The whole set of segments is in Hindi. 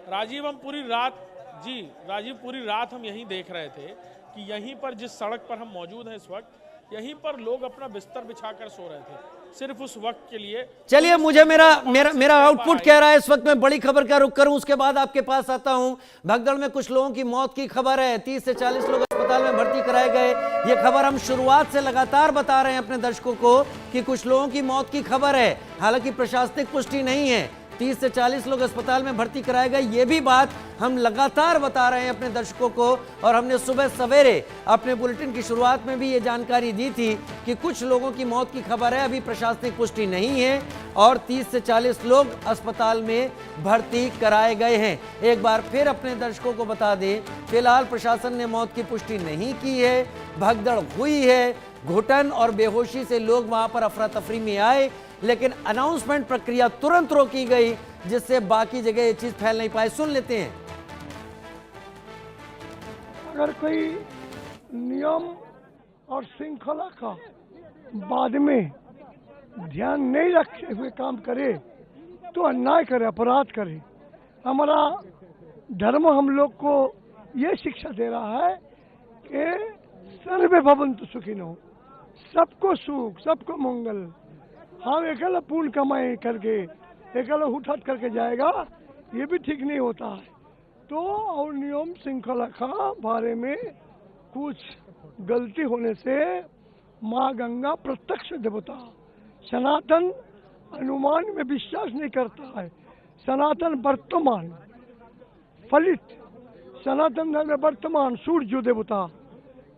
राजीव, हम पूरी रात जी राजीव पूरी रात हम यहीं देख रहे थे कि यहीं पर जिस सड़क पर हम मौजूद हैं इस वक्त, यहीं पर लोग अपना बिस्तर बिछाकर सो रहे थे सिर्फ उस वक्त के लिए। चलिए, मुझे मेरा आउटपुट कह रहा है इस वक्त मैं बड़ी खबर का रुख करूं, उसके बाद आपके पास आता हूं। भगदड़ में कुछ लोगों की मौत की खबर है, 30 से 40 लोग अस्पताल में भर्ती कराए गए। ये खबर हम शुरुआत से लगातार बता रहे हैं अपने दर्शकों को कि कुछ लोगों की मौत की खबर है, हालांकि प्रशासनिक पुष्टि नहीं है। 30 से 40 लोग अस्पताल में भर्ती कराए गए, ये भी बात हम लगातार बता रहे हैं अपने दर्शकों को। और हमने सुबह सवेरे अपने बुलेटिन की शुरुआत में भी ये जानकारी दी थी कि कुछ लोगों की मौत की खबर है, अभी प्रशासनिक पुष्टि नहीं है और 30 से 40 लोग अस्पताल में भर्ती कराए गए हैं। एक बार फिर अपने दर्शकों को बता दें, फिलहाल प्रशासन ने मौत की पुष्टि नहीं की है। भगदड़ हुई है, घुटन और बेहोशी से लोग वहां पर अफरा तफरी में आए, लेकिन अनाउंसमेंट प्रक्रिया तुरंत रोकी गई, जिससे बाकी जगह ये चीज फैल नहीं पाई। सुन लेते हैं। अगर कोई नियम और श्रृंखला का बाद में ध्यान नहीं रखे हुए काम करे तो अन्याय करे, अपराध करे। हमारा धर्म हम लोग को ये शिक्षा दे रहा है कि सर्वे भवन्तु सुखिनो, सबको सुख, सबको मंगल। हम अकेला पूर्ण कमाई करके अकेला हुट करके जाएगा, ये भी ठीक नहीं होता है। तो और नियम श्रृंखला का बारे में कुछ गलती होने से माँ गंगा प्रत्यक्ष देवता, सनातन अनुमान में विश्वास नहीं करता है। सनातन वर्तमान फलित, सनातन धर्म में वर्तमान सूर्य देवता,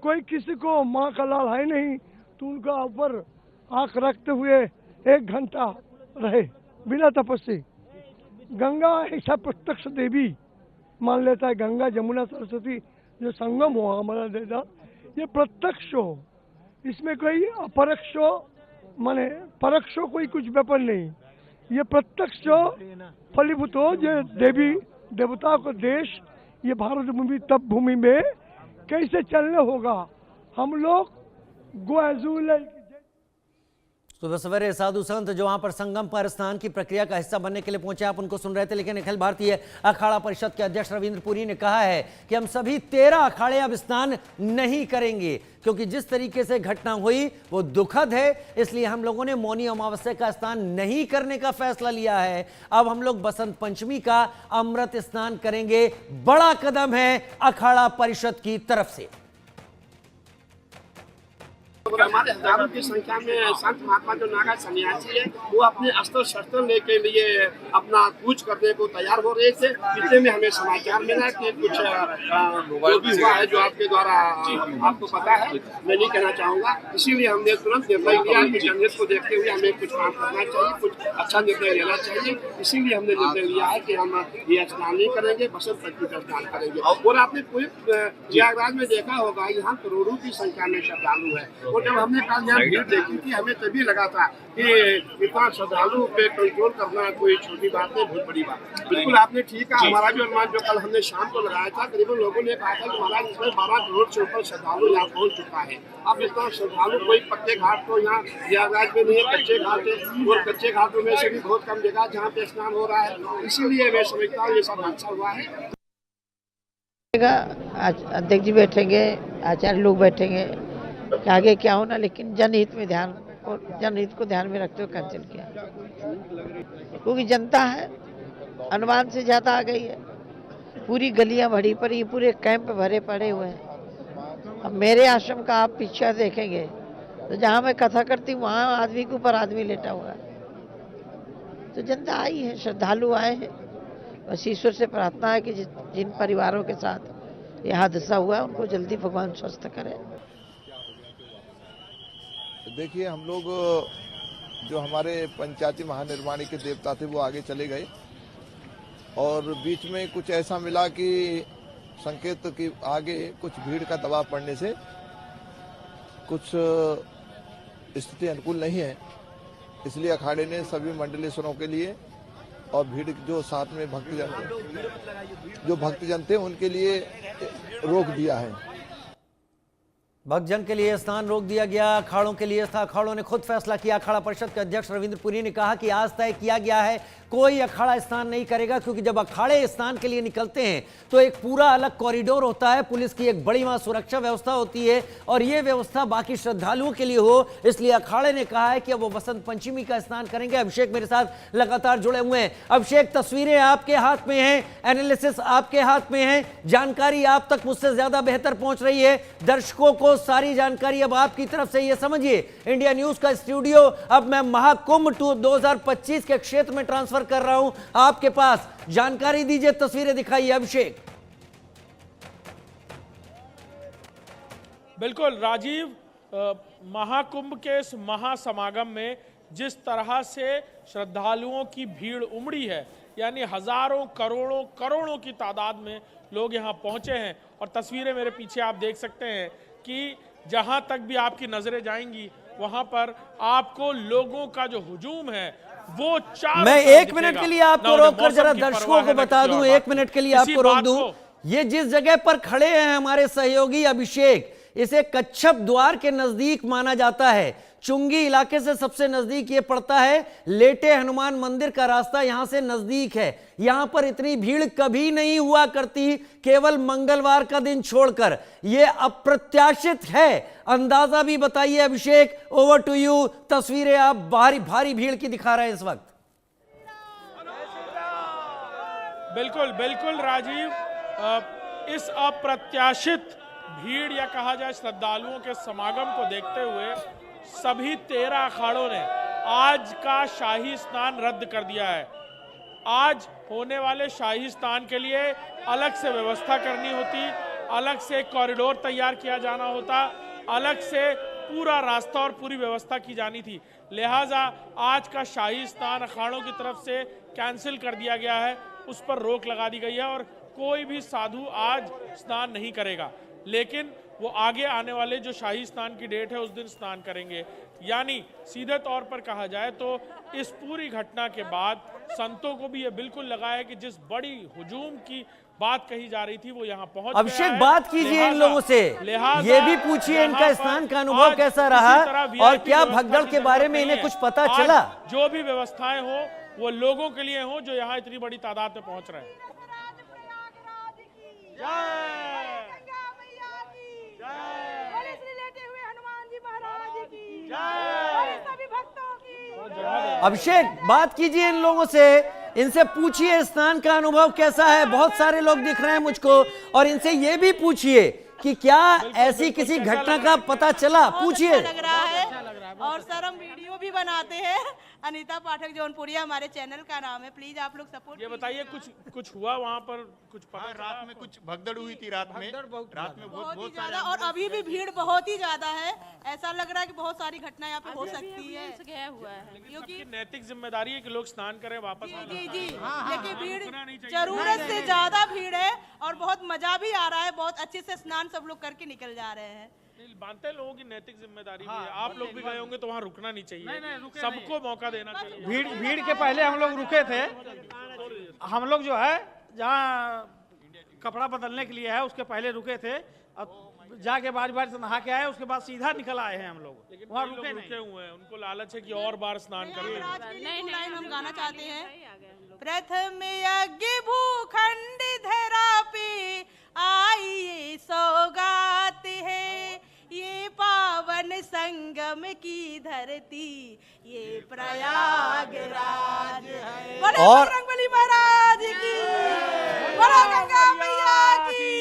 कोई किसी को माँ का लाल है नहीं तो उनका ऊपर आंख रखते हुए 1 घंटा रहे बिना तपस्या। गंगा ऐसा प्रत्यक्ष देवी मान लेता है, गंगा जमुना सरस्वती जो संगम हो हमारा देता, ये प्रत्यक्ष हो, इसमें कोई अपरोक्ष माने परोक्ष कोई कुछ व्यापार नहीं। ये प्रत्यक्ष फलीभूत हो जो देवी देवता को देश, ये भारत भूमि तब भूमि में कैसे चलने होगा। हम लोग गोएजूल सुबह सवेरे साधु संत जो वहां पर संगम पर स्नान की प्रक्रिया का हिस्सा बनने के लिए पहुंचे, आप उनको सुन रहे थे। लेकिन अखिल भारतीय अखाड़ा परिषद के अध्यक्ष रविंद्र पुरी ने कहा है कि हम सभी 13 अखाड़े अब स्नान नहीं करेंगे, क्योंकि जिस तरीके से घटना हुई वो दुखद है। इसलिए हम लोगों ने मौनी अमावस्या का स्नान नहीं करने का फैसला लिया है। अब हम लोग बसंत पंचमी का अमृत स्नान करेंगे। बड़ा कदम है अखाड़ा परिषद की तरफ से। और हमारे हजारों की संख्या में संत महात्मा जो नागा सन्यासी है वो अपने अस्त्र शस्त्र लेके लिए अपना कूच करने को तैयार हो रहे थे। इतने में हमें समाचार मिला कि कुछ जो भी हुआ है, जो आपके द्वारा आपको पता है, मैं नहीं कहना चाहूँगा। इसीलिए हमने तुरंत निर्णय लिया कि जनहित को देखते हुए हमें कुछ काम करना चाहिए, कुछ अच्छा निर्णय लेना चाहिए। इसीलिए हमने निर्णय लिया है कि हम ये स्नान नहीं करेंगे, बसंत पंचमी का स्नान करेंगे। और आपने पूरे प्रयागराज में देखा होगा, यहाँ करोड़ों की संख्या में श्रद्धालु है। जब हमने कल यहाँ भीड़ देखी थी, हमें तभी लगा था कि इतना श्रद्धालु पे कंट्रोल करना कोई छोटी बात नहीं, बहुत बड़ी बात। बिल्कुल आपने ठीक कहा। हमारा भी अनुमान जो कल हमने शाम को लगाया था, करीबन लोगों ने कहा था कि महाराज इसमें 12 करोड़ से ऊपर श्रद्धालु यहाँ पहुँच चुका है। अब इतना श्रद्धालु कोई पक्के घाट तो यहाँ प्रयागराज में नहीं है, कच्चे घाट है, और कच्चे घाटों में से भी बहुत कम जगह जहाँ पे स्नान हो रहा है। इसीलिए मैं समझता हूँ ये सब हादसा हुआ है। अध्यक्ष जी बैठेंगे, आचार्य लोग बैठेंगे कि आगे क्या होना, लेकिन जनहित में ध्यान और जनहित को ध्यान में रखते हुए कैंसिल किया, क्योंकि जनता है अनुमान से ज्यादा आ गई है। पूरी गलियां भरी पड़ी, पूरे कैंप भरे पड़े हुए हैं। अब मेरे आश्रम का आप पीछे देखेंगे तो जहां मैं कथा करती हूँ वहां आदमी के ऊपर आदमी लेटा हुआ है। तो जनता आई है, श्रद्धालु आए हैं। बस ईश्वर से प्रार्थना है कि जिन परिवारों के साथ यह हादसा हुआ है उनको जल्दी भगवान स्वस्थ करे। देखिए, हम लोग जो हमारे पंचायती महानिर्माणी के देवता थे वो आगे चले गए, और बीच में कुछ ऐसा मिला कि संकेत कि आगे कुछ भीड़ का दबाव पड़ने से कुछ स्थिति अनुकूल नहीं है। इसलिए अखाड़े ने सभी मंडलेश्वरों के लिए और भीड़ जो साथ में भक्तजन थे उनके लिए रोक दिया है। भक्तजन के लिए स्नान रोक दिया गया, अखाड़ों के लिए था। अखाड़ों ने खुद फैसला किया। अखाड़ा परिषद के अध्यक्ष रविंद्र पुरी ने कहा कि आज तय किया गया है कोई अखाड़ा स्नान नहीं करेगा, क्योंकि जब अखाड़े स्नान के लिए निकलते हैं तो एक पूरा अलग कॉरिडोर होता है, पुलिस की एक बड़ी वहां सुरक्षा व्यवस्था होती है और ये व्यवस्था बाकी श्रद्धालुओं के लिए हो, इसलिए अखाड़े ने कहा है कि अब वो वसंत पंचमी का स्नान करेंगे। अभिषेक मेरे साथ लगातार जुड़े हुए हैं। अभिषेक, तस्वीरें आपके हाथ में हैं, एनालिसिस आपके हाथ में है, जानकारी आप तक मुझसे ज्यादा बेहतर पहुंच रही है। दर्शकों को सारी जानकारी अब आपकी तरफ से, ये समझिए इंडिया न्यूज का स्टूडियो अब मैं महाकुंभ 2025 के क्षेत्र में ट्रांसफर कर रहा हूं आपके पास। जानकारी दीजिए, तस्वीरें दिखाइए अभिषेक। बिल्कुल राजीव, महाकुंभ के इस महासमागम में जिस तरह से श्रद्धालुओं की भीड़ उमड़ी है, यानी हजारों करोड़ों करोड़ों की तादाद में लोग यहां पहुंचे हैं, और तस्वीरें मेरे पीछे आप देख सकते हैं कि जहां तक भी आपकी नजरें जाएंगी वहां पर आपको लोगों का जो हुजूम है वो चारों मैं तरफ एक मिनट दिखेगा। के लिए आपको ना उन्हें रोककर जरा मौसम की दर्शकों परवाह को है, ना बता किसी दूं, और एक बात मिनट के लिए इसी आपको रोक बात दूं। को- ये जिस जगह पर खड़े हैं हमारे सहयोगी अभिषेक, इसे कच्छप द्वार के नजदीक माना जाता है। चुंगी इलाके से सबसे नजदीक ये पड़ता है। लेटे हनुमान मंदिर का रास्ता यहां से नजदीक है। यहां पर इतनी भीड़ कभी नहीं हुआ करती, केवल मंगलवार का दिन छोड़कर। यह अप्रत्याशित है। अंदाजा भी बताइए अभिषेक, ओवर टू यू। तस्वीरें आप भारी भारी भीड़ की दिखा रहे हैं इस वक्त। बिल्कुल बिल्कुल राजीव, इस अप्रत्याशित भीड़ या कहा जाए श्रद्धालुओं के समागम को देखते हुए सभी 13 अखाड़ों ने आज का शाही स्नान रद्द कर दिया है। आज होने वाले शाही स्नान के लिए अलग से व्यवस्था करनी होती, अलग से कॉरिडोर तैयार किया जाना होता, अलग से पूरा रास्ता और पूरी व्यवस्था की जानी थी। लिहाजा आज का शाही स्नान अखाड़ों की तरफ से कैंसिल कर दिया गया है, उस पर रोक लगा दी गई है और कोई भी साधु आज स्नान नहीं करेगा। लेकिन वो आगे आने वाले जो शाही स्नान की डेट है उस दिन स्नान करेंगे। यानी सीधे तौर पर कहा जाए तो इस पूरी घटना के बाद संतों को भी ये बिल्कुल लगा है कि जिस बड़ी हुजूम की बात कही जा रही थी वो यहाँ पहुंच गया अभिषेक, है। बात कीजिए इन लोगों से, ये भी पूछिए इनका स्नान का अनुभव कैसा रहा और क्या भगदड़ के बारे में इन्हें कुछ पता चला। जो भी व्यवस्थाएं हो वो लोगों के लिए हो जो यहाँ इतनी बड़ी तादाद में पहुंच रहे हैं। अभिषेक, बात कीजिए इन लोगों से, इनसे पूछिए स्नान का अनुभव कैसा है। बहुत सारे लोग दिख रहे हैं मुझको, और इनसे ये भी पूछिए कि क्या ऐसी किसी घटना का पता चला। पूछिए। अच्छा लग रहा है और सर हम वीडियो भी बनाते हैं। अनीता पाठक जौनपुरिया हमारे चैनल का नाम है, प्लीज आप लोग सपोर्ट। ये बताइए कुछ हुआ वहाँ पर, कुछ पता रात में कुछ भगदड़ हुई थी। रात में बहुत ही ज्यादा, और अभी भी भीड़ बहुत ही ज्यादा है। ऐसा लग रहा है कि बहुत सारी घटना यहाँ पे हो सकती है। गया हुआ है क्योंकि नैतिक जिम्मेदारी है कि लोग स्नान करें वापस आए। जी जी, लेकिन भीड़ जरूरत से ज्यादा भीड़ है और बहुत मजा भी आ रहा है। बहुत अच्छे से स्नान सब लोग करके निकल जा रहे हैं। मानते हैं लोगों की नैतिक जिम्मेदारी भी है। आप लोग भी गए होंगे तो वहाँ रुकना नहीं चाहिए, सबको मौका देना चाहिए। भीड़ के पहले हम लोग रुके थे। हम लोग जो है जहाँ कपड़ा बदलने के लिए है उसके पहले रुके थे, अब जाके बारी बारी से नहा के आए, उसके बाद सीधा निकल आए हैं हम लोग। लेकिन वहाँ रुके हुए हैं, उनको लालच है कि और बार स्नान करें। लाइन हम गाना चाहते हैं। प्रथम यज्ञ भूखंड धरा पे आई सौगात है, ये पावन संगम की धरती, ये प्रयागराज है। बोलो बजरंगबली महाराज की, बोलो गंगा मैया की।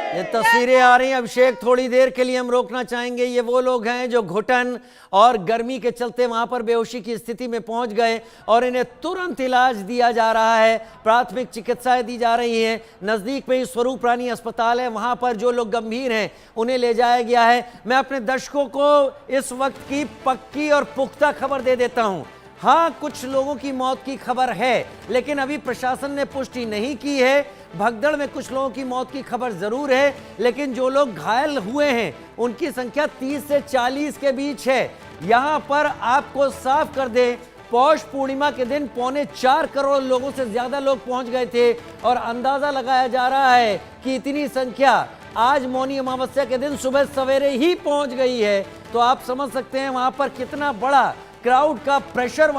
ये तस्वीरें आ रही हैं अभिषेक, थोड़ी देर के लिए हम रोकना चाहेंगे। ये वो लोग हैं जो घुटन और गर्मी के चलते वहां पर बेहोशी की स्थिति में पहुंच गए और इन्हें तुरंत इलाज दिया जा रहा है, प्राथमिक चिकित्साएं दी जा रही हैं। नजदीक में ही स्वरूप रानी अस्पताल है, वहां पर जो लोग गंभीर हैं उन्हें ले जाया गया है। मैं अपने दर्शकों को इस वक्त की पक्की और पुख्ता खबर दे देता हूं। हाँ, कुछ लोगों की मौत की खबर है, लेकिन अभी प्रशासन ने पुष्टि नहीं की है। भगदड़ में कुछ लोगों की मौत की खबर जरूर है, लेकिन जो लोग घायल हुए हैं उनकी संख्या 30 से 40 के बीच है। यहां पर आपको साफ कर दें, पौष पूर्णिमा के दिन 4.25 करोड़ लोगों से ज्यादा लोग पहुंच गए थे और अंदाजा लगाया जा रहा है कि इतनी संख्या आज मौनी अमावस्या के दिन सुबह सवेरे ही पहुंच गई है। तो आप समझ सकते हैं वहां पर कितना बड़ा क्राउड का प्रेशर वहां